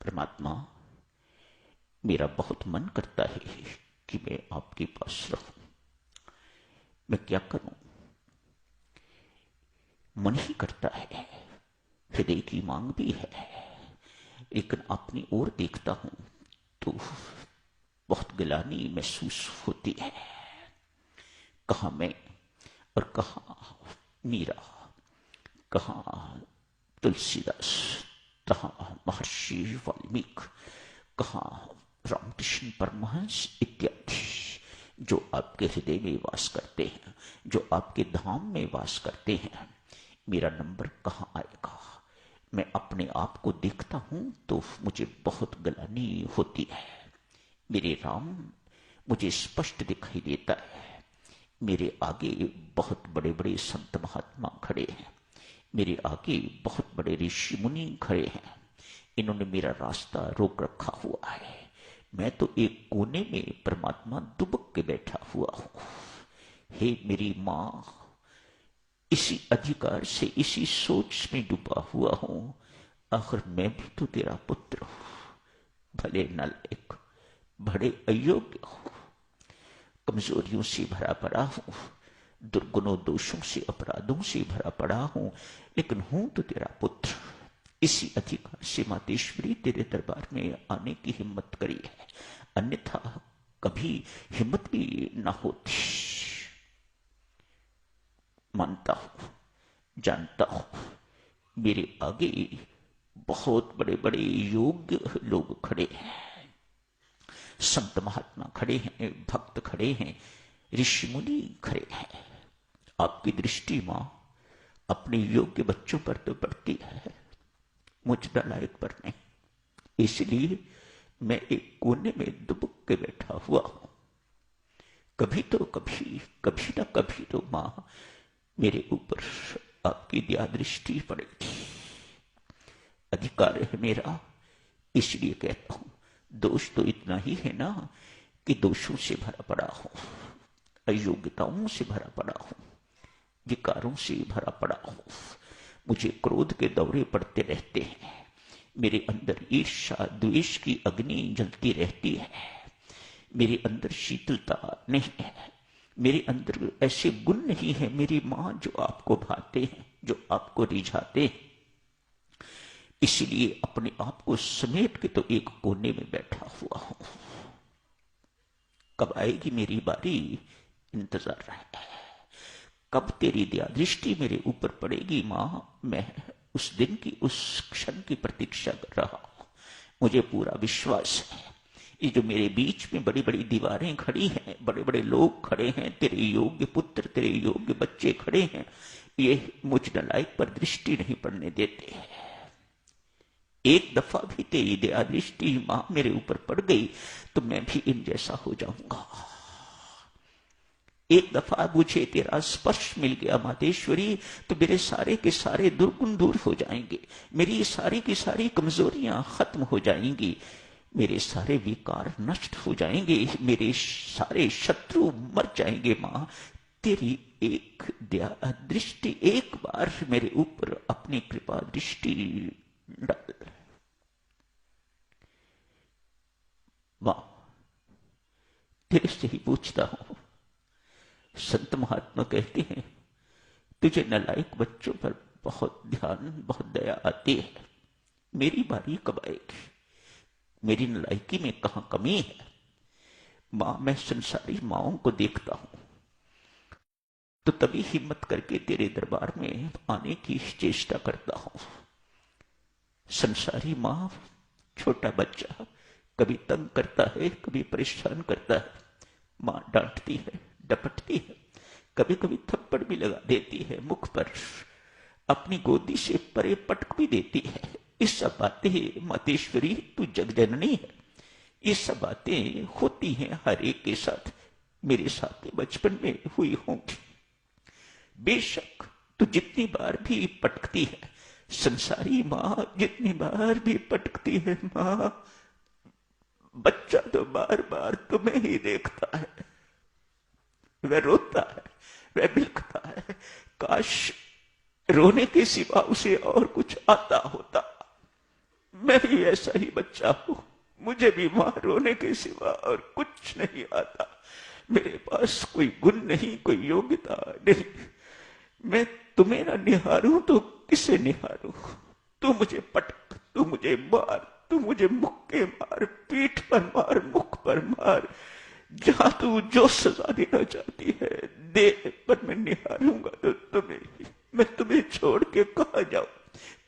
परमात्मा, मेरा बहुत मन करता है कि मैं आपके पास रहूं। मैं क्या करूं? मन ही करता है, हृदय की मांग भी है, लेकिन अपनी ओर देखता हूं तो बहुत गिलानी महसूस होती है। कहां मैं और कहां मीरा, कहां तुलसीदास, कहां महर्षि वाल्मीकि, कहां रामकृष्ण परमहंस इत्यादि, जो आपके हृदय में वास करते हैं, जो आपके धाम में वास करते हैं। मेरा नंबर कहां आएगा? मैं अपने आप को देखता हूं तो मुझे बहुत ग्लानि होती है। मेरे राम मुझे स्पष्ट दिखाई देता है। मेरे आगे बहुत बड़े बड़े संत महात्मा खड़े हैं, मेरे आगे बहुत बड़े ऋषि मुनि खड़े हैं। इन्होंने मेरा रास्ता रोक रखा हुआ है। मैं तो एक कोने में परमात्मा दुबक के बैठा हुआ हूं। हे मेरी मां, इसी अधिकार से, इसी सोच में डूबा हुआ हूं। आखिर मैं भी तो तेरा पुत्र हूं। भले नालायक, बड़े अयोग्य हूं, कमजोरियों से भरा पड़ा हूं, दुर्गुणों दोषों से अपराधों से भरा पड़ा हूं, लेकिन हूं तो तेरा पुत्र। इसी अधिकार से मातेश्वरी तेरे दरबार में आने की हिम्मत करी है, अन्यथा कभी हिम्मत भी ना होती। मानता हूं, जानता हूं, मेरे आगे बहुत बड़े बड़े योग्य लोग खड़े हैं, संत महात्मा खड़े हैं, भक्त खड़े हैं, ऋषि मुनि खड़े हैं। आपकी दृष्टि मां अपने योग्य बच्चों पर तो पड़ती है, मुझ नालायक पर नहीं। इसलिए मैं एक कोने में दुबक के बैठा हुआ हूं। कभी तो कभी, कभी ना कभी तो मां मेरे ऊपर आपकी दया दृष्टि पड़ेगी। अधिकार है मेरा, इसलिए कहता हूं। दोष तो इतना ही है ना कि दोषों से भरा पड़ा हूं, अयोग्यताओं से भरा पड़ा हूं, विकारों से भरा पड़ा हूं। मुझे क्रोध के दौरे पड़ते रहते हैं। मेरे अंदर ईर्ष्या द्वेष की अग्नि जलती रहती है। मेरे अंदर शीतलता नहीं है, मेरे अंदर ऐसे गुण नहीं है मेरी मां जो आपको भाते हैं, जो आपको रिझाते हैं। इसलिए अपने आप को समेट के तो एक कोने में बैठा हुआ हूं। कब आएगी मेरी बारी, इंतजार रहता है। कब तेरी दया दृष्टि मेरे ऊपर पड़ेगी मां, मैं उस दिन की, उस क्षण की प्रतीक्षा कर रहा हूं। मुझे पूरा विश्वास है, ये जो मेरे बीच में बड़ी बड़ी दीवारें खड़ी हैं, बड़े बड़े लोग खड़े हैं, तेरे योग्य पुत्र, तेरे योग्य बच्चे खड़े हैं, ये मुझ नालायक पर दृष्टि नहीं पड़ने देते हैं। एक दफा भी तेरी दया दृष्टि मां मेरे ऊपर पड़ गई तो मैं भी इन जैसा हो जाऊंगा। एक दफा मुझे तेरा स्पर्श मिल गया मातेश्वरी तो मेरे सारे के सारे दुर्गुण दूर हो जाएंगे, मेरी सारी की सारी कमजोरियां खत्म हो जाएंगी, मेरे सारे विकार नष्ट हो जाएंगे, मेरे सारे शत्रु मर जाएंगे। मां तेरी एक दया दृष्टि, एक बार मेरे ऊपर अपनी कृपा दृष्टि डाल। मां तेरे से ही पूछता हूं। संत महात्मा कहते हैं तुझे नालायक बच्चों पर बहुत ध्यान, बहुत दया आती है। मेरी बारी कब आएगी? मेरी नालायकी में कहां कमी है? मां मैं संसारी माओं को देखता हूं तो तभी हिम्मत करके तेरे दरबार में आने की चेष्टा करता हूं। संसारी मां, छोटा बच्चा कभी तंग करता है, कभी परेशान करता है, मां डांटती है, डपटती है, कभी कभी थप्पड़ भी लगा देती है मुख पर, अपनी गोदी से परे पटक भी देती है। ये सब बातें मातेश्वरी तू जगजननी है, ये सब बातें होती हैं हर एक के साथ, मेरे साथ बचपन में हुई होंगी। बेशक तू जितनी बार भी पटकती है, संसारी मां जितनी बार भी पटकती है, मां बच्चा तो बार बार तुम्हें ही देखता है, वह रोता है, वह बिलखता है। काश रोने के सिवा उसे और कुछ आता होता। मैं भी ऐसा ही बच्चा हूं, मुझे भी मां रोने के सिवा और कुछ नहीं आता। मेरे पास कोई गुण नहीं, कोई योग्यता नहीं। मैं तुम्हें ना निहारूं तो किसे निहारूं? तू मुझे पटक, तू मुझे मार, तू मुझे मुक्के मार, पीठ पर मार, मुख पर मार, जहां तू जो सजा देना चाहती है दे, पर मैं निहारूंगा तो तुम्हें ही। मैं तुम्हें छोड़ के कहां जाऊं?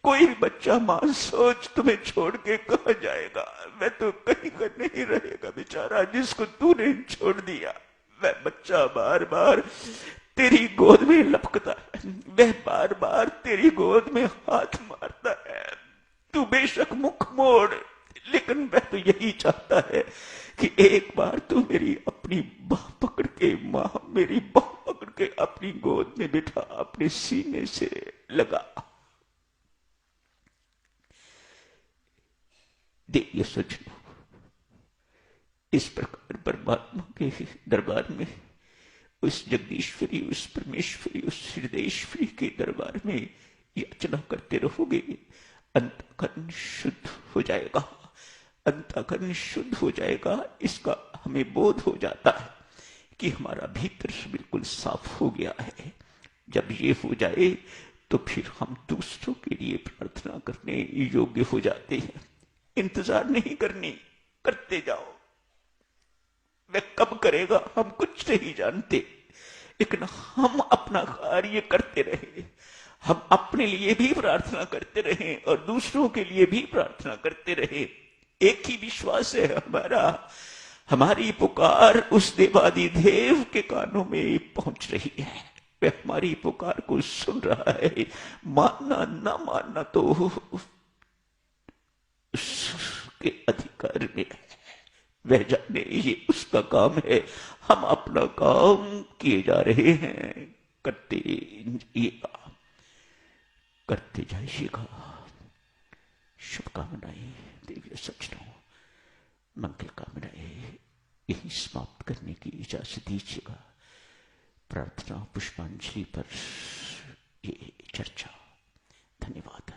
कोई भी बच्चा मां सोच तुम्हें छोड़ के कहां जाएगा? मैं तो कहीं का नहीं रहेगा बेचारा जिसको तूने छोड़ दिया। वह बच्चा बार बार तेरी गोद में लपकता है, वह बार बार तेरी गोद में हाथ मारता है। तू बेशक मुख मोड़, लेकिन वह तो यही चाहता है कि एक बार तू मेरी अपनी बाह पकड़ के, मां मेरी बाह पकड़ के अपनी गोद में बिठा, अपने सीने से लगा। देखिए सज्जनों, इस प्रकार परमात्मा के दरबार में, उस जगदीश्वरी, उस परमेश्वरी, उस हृदयेश्वरी के दरबार में याचना करते रहोगे, अंतःकरण शुद्ध हो जाएगा। अंतःकरण शुद्ध हो जाएगा, इसका हमें बोध हो जाता है कि हमारा भीतर बिल्कुल साफ हो गया है। जब ये हो जाए तो फिर हम दूसरों के लिए प्रार्थना करने योग्य हो जाते हैं। इंतजार नहीं करनी, करते जाओ। वह कब करेगा हम कुछ नहीं जानते, लेकिन हम अपना कार्य करते रहे, हम अपने लिए भी प्रार्थना करते रहे और दूसरों के लिए भी प्रार्थना करते रहे। एक ही विश्वास है हमारा, हमारी पुकार उस देवादिदेव के कानों में पहुंच रही है। वह हमारी पुकार को सुन रहा है। मानना न मानना तो उसके अधिकार में है, वह जाने, ये उसका काम है। हम अपना काम किए जा रहे हैं, करते जाइएगा, करते जाइएगा। शुभकामनाएं देवियों सज्जनों, मंगल कामनाएं यही समाप्त करने की इजाजत दीजिएगा। प्रार्थना पुष्पांजलि पर ये चर्चा। धन्यवाद।